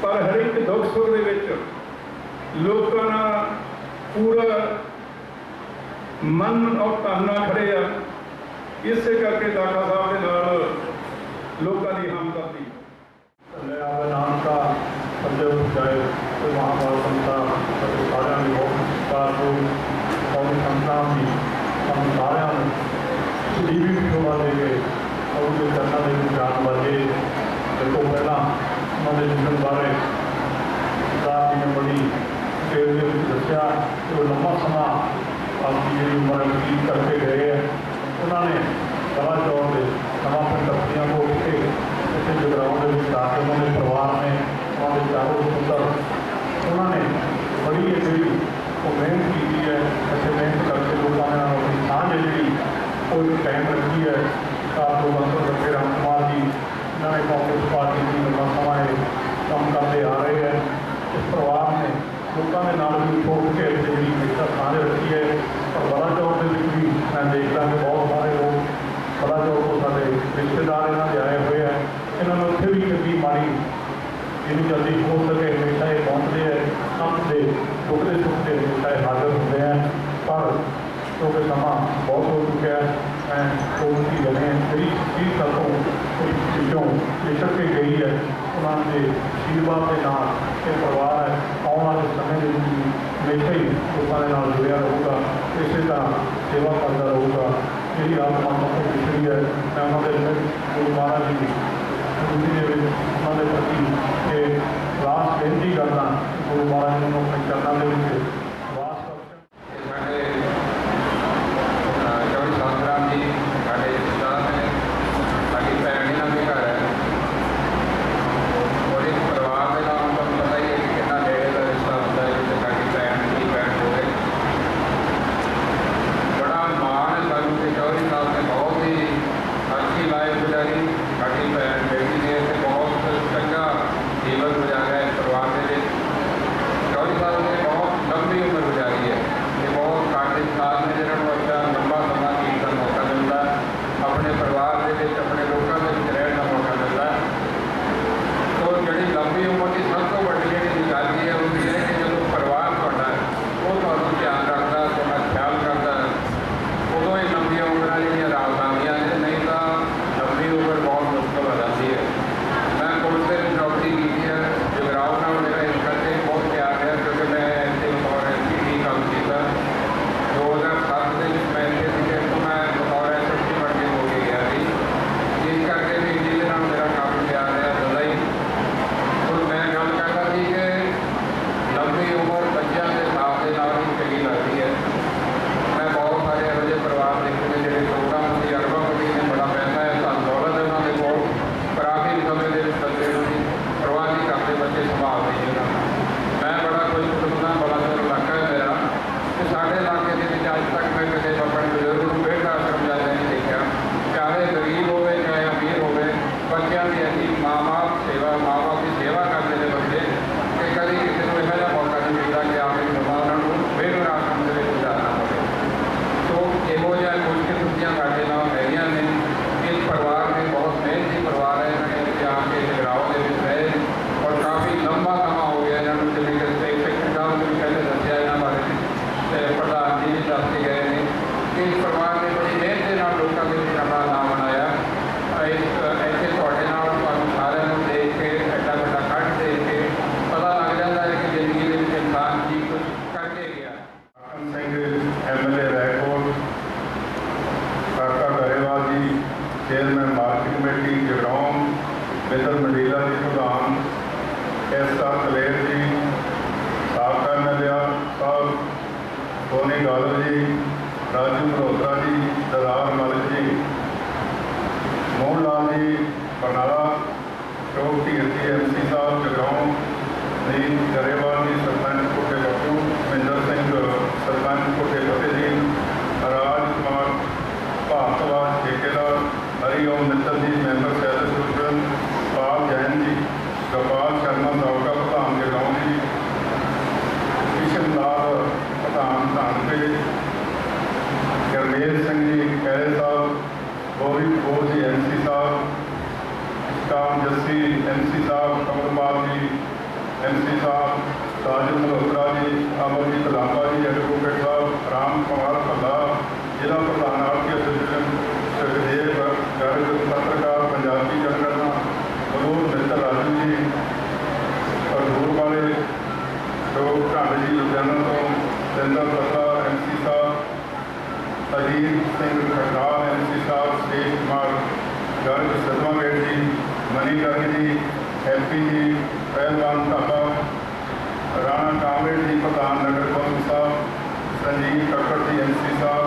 पर हर एक दुख सुख के लोगों का पूरा मन और तन नाल खड़े आ। इसे करके दाखा साहब के नाल लोगों की हमदर्दी नाम का सत्य जाए तो महाभारत संता सारे बहुत संता भी हम सारे टीवी भी शोभा दे गए और उनके चरणों में जान बाजे देखो पहला उन्होंने जीवन बारे सरदार जी ने बड़ी देर दसिया कि लंबा समा आपकी जी उम्र बतीत करके गए हैं। उन्होंने कला चौक से समापन तख्तियाँ को उठ के इतने जगराओं के आके उन्होंने परिवार में उन्होंने चारों पुत्र उन्होंने बड़ी जी वो मेहनत की है। ऐसे मेहनत करके लोगों ने अपनी सांझ जी वो टाइम रखी है। रिश्तेदार इन्हों के आए हुए हैं, इन्होंने उत्थे भी चंगी माड़ी जिन्नी जल्दी हो सके हमेशा ये पहुँचते हैं, सब के दुखते सुखते हमेशा ये हाजिर होंगे हैं। पर क्योंकि समा बहुत हो चुका है, मैं उनकी गलें मेरी 20 साल तो पिछों लिखट के गई है, उन्होंने आशीर्वाद के नाल ये परिवार है आने वाले समय के हमेशा ही लोगों के नाल जुड़िया रहूगा, इस तरह सेवा करता रहूगा। जी आत्मा सबको पिछड़ी है, मैं उन्होंने गुरु महाराज जी जिंदगी के उन्होंने प्रति ये लास्ट बेनती करना, गुरु महाराज जी को अपने चरणों के वास संतराम जी साढ़े रिश्तेदार ने, साड़ी भैन इन्हों के घर है और एक परिवार के नाम तो पता ही है कि कितना नेड़े का रिश्ता होता है, जिसे साड़ी भैन की भैन हो गए। बड़ा मान है सानू कि चौधरी साहब ने बहुत ही अच्छी लाइफ गुजारी, साड़ी भैन बेटी ने इसे बहुत चंगा जीवन गुजारा है परिवार के लिए। चौधरी साहब ने बहुत लंबी उम्र गुजारी है, ये बहुत घट इंसान ने जिन्होंने अच्छा लंबा समा जीने का मौका मिलता है, अपने परिवार के अपने लोगों के रहने का मौका मिलता है। तो जी लंबी उम्र की सब तो बड़ी जी गल है वो है कि जो परिवार थोड़ा है वो थोड़ा ध्यान रखता, थोड़ा ख्याल करता, उदों ही लंबी उम्र जी राहत आदियाँ ने, नहीं तो लंबी उम्र बहुत मुश्किल हो जाती है। मैं पुलिस से नौकरी की है, जगराव नाल मेरा इस करके बहुत प्यार है क्योंकि मैं ऐसे बतौर एसपी काम किया 2007 के मैं इतने तो मैं बतौर एसपी बन के हो के गया थी, इस करके भी जिले नाल मेरा काफ़ी प्यार है ज़्यादा ही। तो मैं गल करता थी कि लंबी उम्र बच्चों के साथ के नाल ही चंगी लगती है। मैं बहुत सारे ਇਹੋ ਜਿਹੇ परिवार देखे ने ਜਿਹੜੇ प्रोग्राम की अरबापति ने बड़ा पैसा है, धन दौलत है उन्होंने बहुत, पर आखिरी समय के बंदे परवाह नहीं करते, बच्चे संभाल नहीं उन्होंने। मैं बड़ा खुश खुशना बड़ा इलाका है मेरा कि साढ़े इलाके के अज तक मैं किसी अपने बजुर्ग को बेटा आश्रम जाते नहीं देखा, चाहे गरीब हो चाहे अमीर हो, बच्चों की ऐसी माँ बाप सेवा माँ बाप की सेवा करते हैं बच्चे कि कभी किसी को यह मौका नहीं मिलता कि आपकी ममा उन्होंने बेघर आश्रम के गुजारना पड़े। तो यहो जहा कुछ खुशियाँ साढ़े नाल हैगियां ने। इस परिवार ने बहुत मेहनती परिवार है, इन्होंने जाके जगराव के रहे और काफ़ी लंबा समा हो गया इन्होंने, जिन्हें सिख साहब ने भी पहले दसिया इन्होंने बारे प्रधान जी भी दस के गए हैं कि इस परिवार ने बड़ी मेहनत के नाल लोगों के लिए अपना नाम बनाया। ऐसे थोड़े नाल तुहानूं सारिਆਂ ਨੂੰ देख के एडा बड़ा कट देख के पता लग जाता है कि जिंदगी के विच इंसान की कुछ करके गया। MLA रैकोट, काका गरेवाल जी चेयरमैन मार्केट कमेटी जगराऊं, मित्र मंडीला जी प्रधान, S.R. कलेर जी साबका MLA साहब, सोनी गालव जी, राजू मल्होत्रा जी, ददार मलिक जी, मोहन लाल जी बरनाला, शोक ढीर जी MC साहब जगराऊं, नील गरेवाल जी सरपंच कोटे बप्पू, महेंद्र सिंह सरपंच कोटे फतेह जी, राज कुमार भारतवाज ठेकेदार, हरिओम मित्तल जी मैंबर सैद एसोसिएशन, पाल जैन जी, गोपाल शर्मा साबका प्रधान जगराऊं जी, किशन लाल प्रधान धानपे, गुरमेल सिंह जी कैरे साहब, गोविंद कौर जी MC साहब, काम जस्सी MC साहब, कमलपाल जी MC साहब, राजू मल्होत्रा जी, अमरजीत लांबा जी एडवोकेट साहब, राम कुमार भल्ला जिला प्रधान आरती एसोसिएशन, सुखदेव गर्ग पत्रकार पंजाबी जनगणना, मनोज मित्तल राजू जी हजूर वाले, लोग ढंड जी लुधियाना तो, सिंदर बत्ता MC साहब, अजीत सिंह खटाल MC साहब, सुरेश कुमार गर्ग सदमागेट जी, मनी गर्ग जी, हैप्पी जी, पहलवान ढाबा, राणा कामरेड जी प्रधान नगर कौंसल साहब, संजीव कक्कड़ जी MC साहब,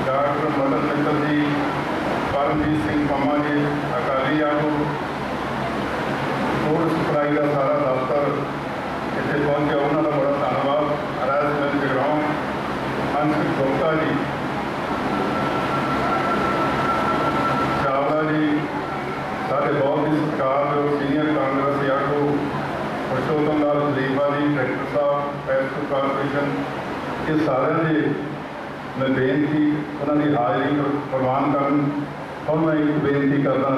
डॉक्टर मदन मित्तल जी, परमजीत सिंह पम्मा जी अकाली आगू, फूड सप्लाई का सारा दफ्तर इतने पहुँचे उन्होंने बड़ा धन्यवाद। राजमहल जगराऊं, अंश गुप्ता जी, चावला जी, साढ़े बहुत ही सत्कार जो सीनियर कांग्रेस आगू, पुरुषोत्तम लाल खलीफा जी डायरेक्टर साहब पैसू कारपोरेशन, ये सारे की मैं बेनती उन्होंने हाजिरी प्रवान कर ਹੁਣ मैं एक बेनती करदा,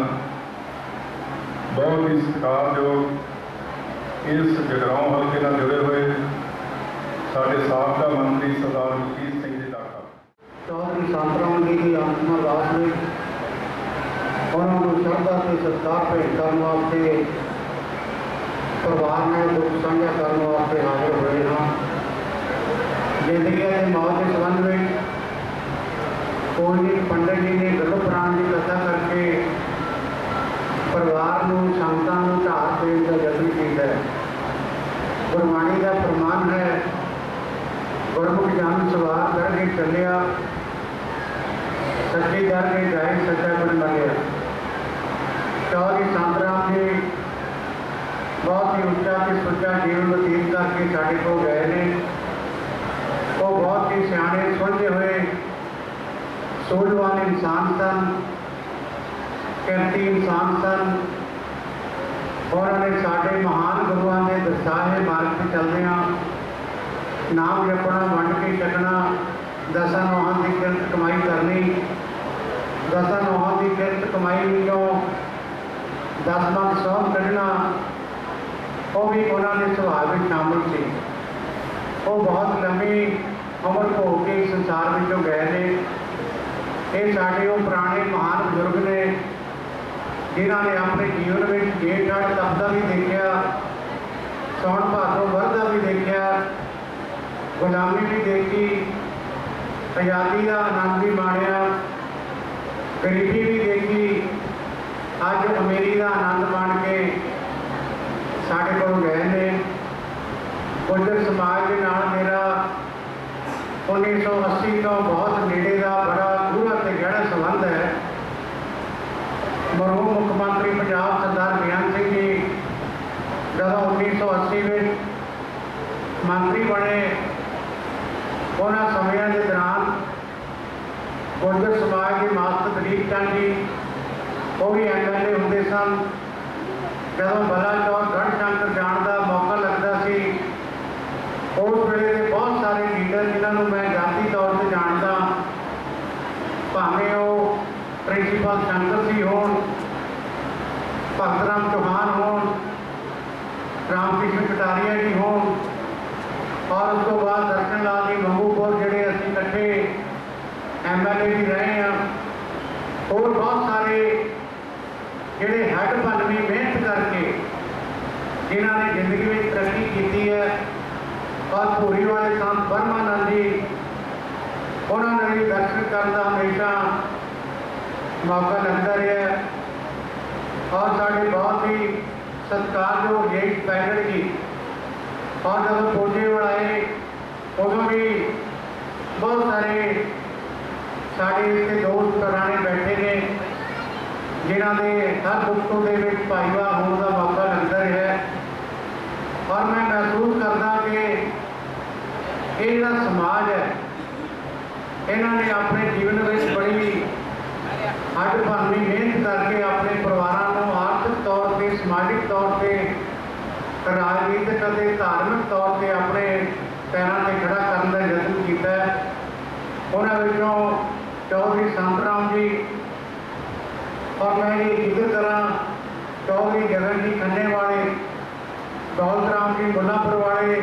बहुत ही सत्कारयोग इस जगराओं हल्के नाल जुड़े हुए साडे साबका मंत्री सरदार मलकीत सिंह जी डाका चौधरी संतराम जी की आत्मा दास ने उन्होंने श्रद्धा से सत्कार भेंट करने वास्ते परिवार ने दुख साझा करने वास्ते हाजिर हुए हैं। जिंदगी के मौत के संबंध में कोई पंडित जी ने गुरु पुराण की कथा करके परिवार को संगतां को ढाल देने का यत्न किया है। गुरबाणी का प्रमाण है, गुरमुख जन सवार करके चलिया, सच्ची करके जाए, सच्चा गुण मरिया। चौधरी संतराम जी बहुत ही उच्चा ते सुच्चा जीवन बतीत करके साढ़े को गए ने। वो बहुत ही सियाने सुलझे हुए सूझवान इंसान सन, किरती इंसान सन। उन्होंने साढ़े महान गुरुआं के दर्शाए मार्ग पर चलदियां नाम जपना, वंड के छकना, दसां नौहां की किरत कमाई करनी, दसां नौहां की किरत कमाई विचों 10 मन सौंप कढ़ना, वो भी उन्होंने सुभाव में शामिल सी। वो बहुत लंबी उम्र भोग के संसार विचों गए ने। ये साढ़े वो पुराने महान बजुर्ग ने जिन्होंने अपने जीवन में जेठ हड़ तपदा भी देखा, सौण भादों वरदा भी देखा, गुलामी भी देखी, आज़ादी का आनंद भी माणिया, गरीबी भी देखी, अज अमीरी का आनंद माण के साढ़े को गए ने। गुजर समाज के नाल मेरा 1980 तो बहुत नेड़े का बड़ा गूढ़ा ते गहरा संबंध है। मरहूम मुख्यमंत्री पंजाब सरदार बेअंत सिंह जी जब 1980 में मंत्री बने, उन्होंने समयों के दौरान गुर्जर समाज के मास्टर दलीप चंद जी वो भी MLA होंगे सन। जब बलाचौर गढ़शंकर जाने का मौका लगता सी, उस वेले के बहुत सारे लीडर जिन्होंने मैं जाती तौर पर जानता, भावें वो प्रिंसीपल शंकर सिंह हो, भगत राम चौहान हो, रामकृष्ण कटारिया जी हो, और उस तो बाद दर्शन लाल जी मंगूपुर जोड़े असी इकट्ठे MLA भी रहे हैं। और बहुत सारे जोड़े हैड बन भी मेहनत करके जिन्होंने जिंदगी में तरक्की की है। और भूरी वाले संत ब्रह्मानंद जी, उन्होंने भी दर्शन करने का हमेशा मौका लगता रहा। और साढ़े बहुत ही सत्कारयोग जेठ पैगड़ जी, और जब पोजे बढ़ाए उदों भी बहुत सारे साढ़े इसके दोस्त पुराने बैठे ने जिन्हों के हर दुख के भाईवा होने का मौका लगता रहा। और मैं महसूस करता कि ये जो समाज है, इन्होंने अपने जीवन में बड़ी हड भरनी मेहनत करके अपने परिवारों को आर्थिक तौर पर, समाजिक तौर पर, राजनीतिक और धार्मिक तौर पर अपने पैरों से खड़ा करने का यत्न किया। उन्होंने चौधरी संतराम जी, और मैं ये जिक्र करा चौधरी जगन जी खन्ने वाले, दौलत राम जी मुल्लापुर वाले,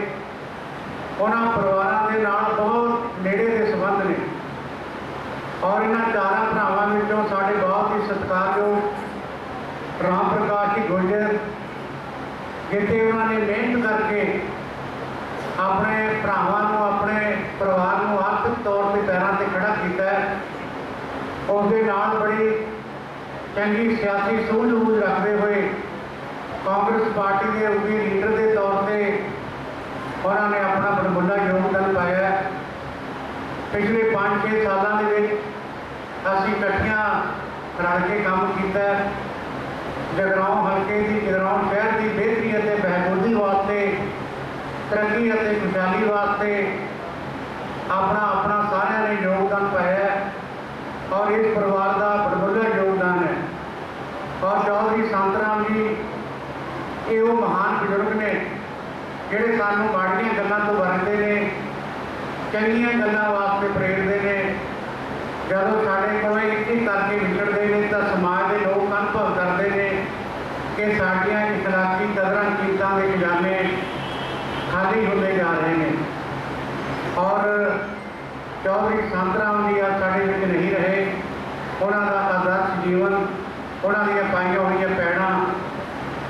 उन्होंने परिवारों के नाल बहुत नेड़े के संबंध ने। और इन्होंने चारों भरावां विचों साढ़े बहुत ही सत्कारयोग राम प्रकाश जी गुर्जर, जिथे उन्होंने मेहनत करके अपने भरावां को, अपने परिवार को आर्थिक तौर पर पैरों से खड़ा किया। उसके नाल बड़ी चंगी सियासी सूझबूझ रखते हुए कांग्रेस पार्टी के उगी लीडर के तौर पर उन्होंने अपना बड़मुला योगदान पाया। पिछले 5-6 सालों के असी इकट्ठियां रल के काम किया। जगराओं हल्के की, जगराओं शहर की बेहतरी और बहबूदी वास्ते, तरक्की और खुशहाली वास्ते अपना अपना सारे ने योगदान पाया। और इस परिवार का बड़मुला योगदान है। और चौधरी संतराम जी ये वो महान बजुर्ग ने ਜਿਹੜੇ ਸਾਨੂੰ ਮਾੜੀਆਂ ਗੱਲਾਂ ਤੋਂ ਵਰਤਦੇ ਨੇ, ਚੰਗੀਆਂ ਗੱਲਾਂ ਵਾਸਤੇ ਪ੍ਰੇਰਦੇ ਨੇ। ਜਦੋਂ ਸਾਡੇ ਕੋਲ ਇੱਕ ਹੀ ਕਰਕੇ ਵਿਛੜਦੇ ਨੇ ਤਾਂ चौधरी संत राम जी आज साडे विच नहीं रहे। उन्हां दा आदर्श जीवन, उन्हां दीआं पाईआं होईआं पैड़ां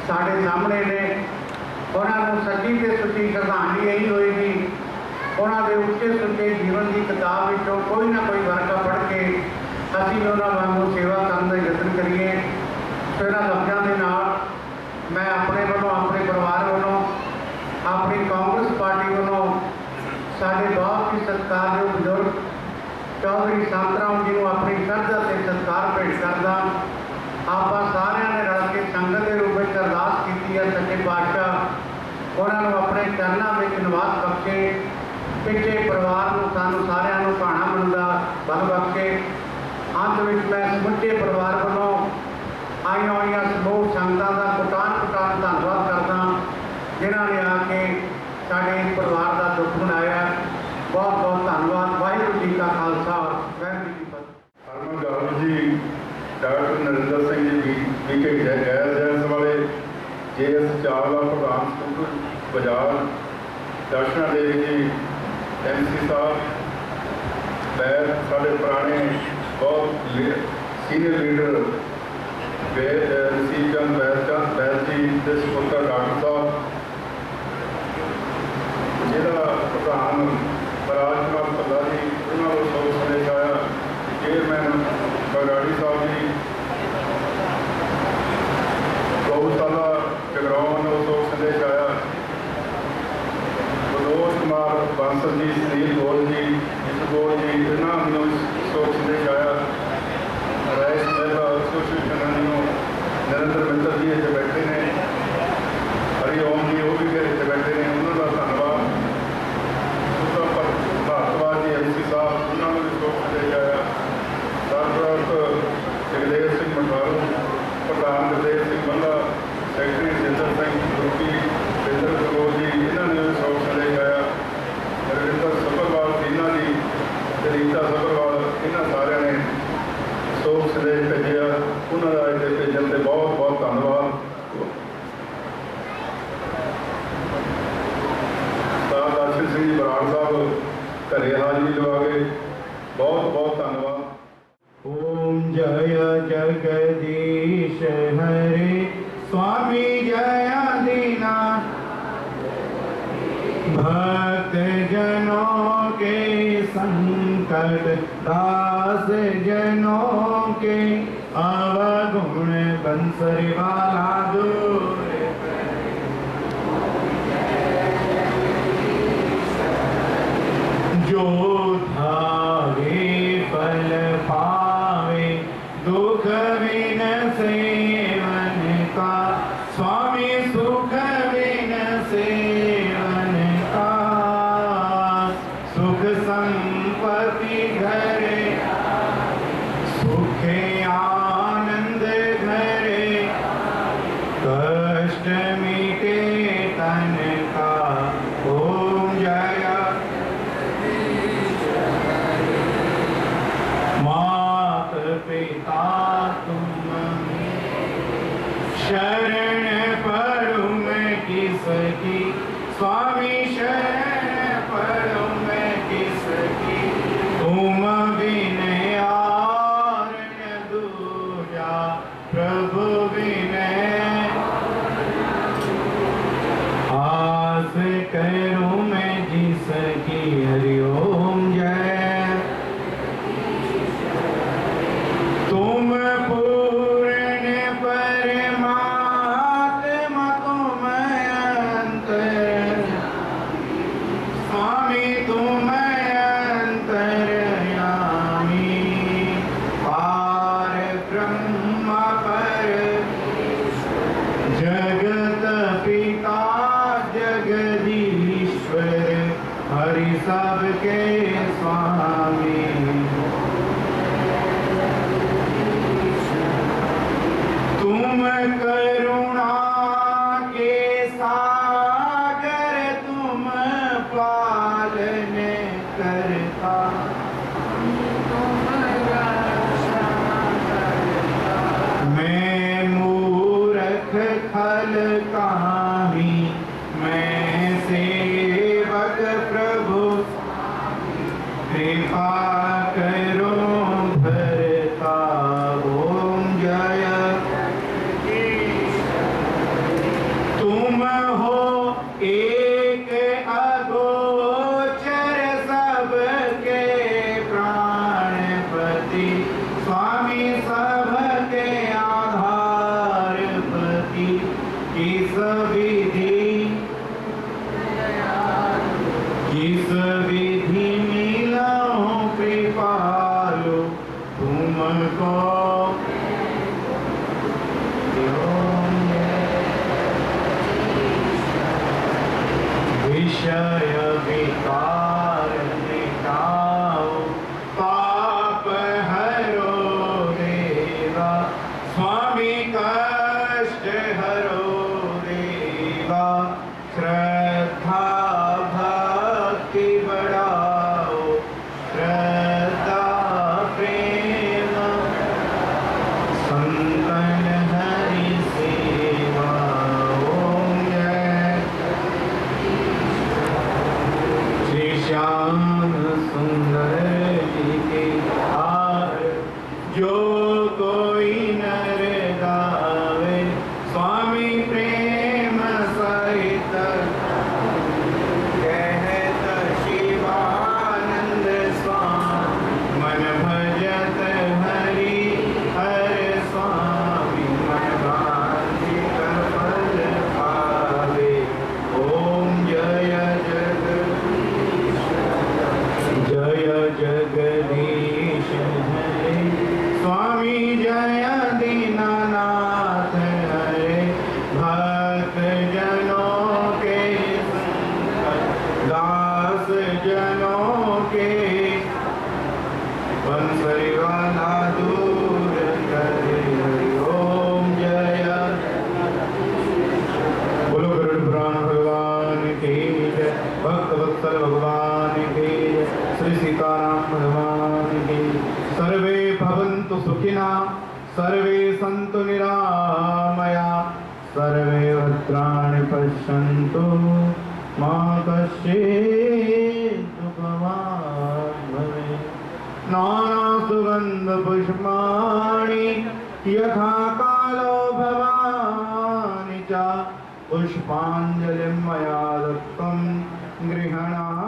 साडे सामने ने। उन्हां नूं सच्ची ते सुच्ची श्रद्धांजलि यही होएगी, उन्हां दे उच्चे सुच्चे जीवन की किताब विचों कोई ना कोई वर्का पढ़ के असीं भी उन्हां वांगू सेवा करन दा यतन करिए। सो इन्हां लफ्ज़ां दे नाल मैं अपने वालों, अपने परिवार वालों, अपनी कांग्रेस पार्टी वालों साडे बहुत ही सत्कारयोग बुजुर्ग चौधरी संत राम जी को अपनी श्रद्धा से सत्कार भेंट करदा। आपां सारिਆਂ ने रल के संगत के रूप में अरदास की है सच्चे पातशाह उन्होंने अपने चरणों में निवास बख्शे, पिछे परिवार को सानू सारिਆਂ ਨੂੰ भाणा बनदा बल बख्शे। अंत में मैं समुचे परिवार वालों आईआं होईआं समूह संगतां दा कोटान कोटान धन्नवाद करदा जिन्हां ने आके साडे परिवार का दुख मनाया। बहुत बहुत धन्यवाद। वाहिगुरू जी का खालसा, वाहिगुरू जी की फतेह। हरमन गौरव जी, डॉक्टर नरेंद्र सिंह जी बीके गैर जैस वाले, JS चावला प्रधान स्कूल बाजार, दर्शना देवी जी MC साहब, बैर साढ़े पुराने बहुत सीनियर लीडर रसीद चंद बैर जी के सपुत्र डॉक्टर साहब, जिला प्रधान राज कुमार भल्ला जी, उन्होंने शोक संदेश आया। चेयरमैन बगाड़ी साहब जी, गौशाला जगराओं ने शोक संदेश आया। मनोज कुमार बांसल जी, सुनील गोल जी, इसगोल जी, इन्होंने शोक संदेश आया। राइस मेहता एसोसिएशन नरेंद्र मित्तल जी इतने बैठे ने, हरिओम जी वो भी फिर इतने बैठे ने, उन्होंने धन्यवाद। भारद्वाज जी MC साहब, उन्होंने भी शोक संदेश आया। सरप्रस्त जगदेव सिंह मठारू, प्रधान गुरदेव सिंह मल्ला, सैकटरी जिंदर सिंह गुरकी, बिंदर कपूर जी, इन्होंने भी शोक संदेश आया। रविंदर सभरवाल दीना जी, रीता सभरवाल, इन्होंने सारे ने शोक संदेश भेजा। उन्होंने इतने भेजन से बहुत बहुत धन्यवाद। दर्शन सिंह जी बराड़ साहब घरे हाजरी लगा के बहुत बहुत धन्यवाद। ओम जय जगदीश हरे स्वामी जय दीना, भक्त जनों के संकट दास जनों के अवगुण बंसरी वाला दूर जो धावे फल पावे दुख बिन सेवन का, स्वामी सुख बिन सेवन का, सुख संपत्ति घरे सुख आनंद घरे, कष्ट मिटे तन का। ओम जय मात पिता तुम शरण पढ़ूं मैं किसकी, स्वामी शरण पढ़ूं मैं किसकी, तुम बिन और न दूजा प्रभु बिन आस करूं मैं जिसकी। हरिओम जय। तुम पूर्ण परमात्मा, तुम अंतर स्वामी, तुम अंतर्यामी, पार ब्रह्म पर जगत पिता जगदीश्वर, हरि सबके स्वामी। तुम करुणा के सागर, तुम पालन करता, मैं मूर्ख खल कामी, मैं सेवक प्रभु कृपा कष्ट हरो देवा, श्रद्धा भक्ति बढ़ाओ, श्रद्धा प्रेम संतन हरि सेवा। ओम जय श्री श्याम सुंदर जी के हार, जो कोई नर गावे, स्वामी प्रेम सहित कहत शिवानंद स्वामी, मन भजत हरि हर स्वामी, मन वांछित फल पावे। ओम जय जगदीश, जय जगदीश हरे, स्वामी जय दीनानाथ हरे, भक्त जनों के संकट, दास जनों के बंसरी वाला दूर करे। ओम जय बोलो गरुड़ पुराण भगवान की जय, भक्त वत्सल भगवान की जय, श्री सीताराम भगवान की। सर्वे भवन्तु सुखिनः, सर्वे सन्तु निरामया, सर्वे भद्राणि पश्यन्तु, मा कश्चित् दुःखभाग् भवेत्। नानासुगन्धपुष्पाणि यथा कालो भवानि च, पुष्पाञ्जलिं मया दत्तं गृह्णातु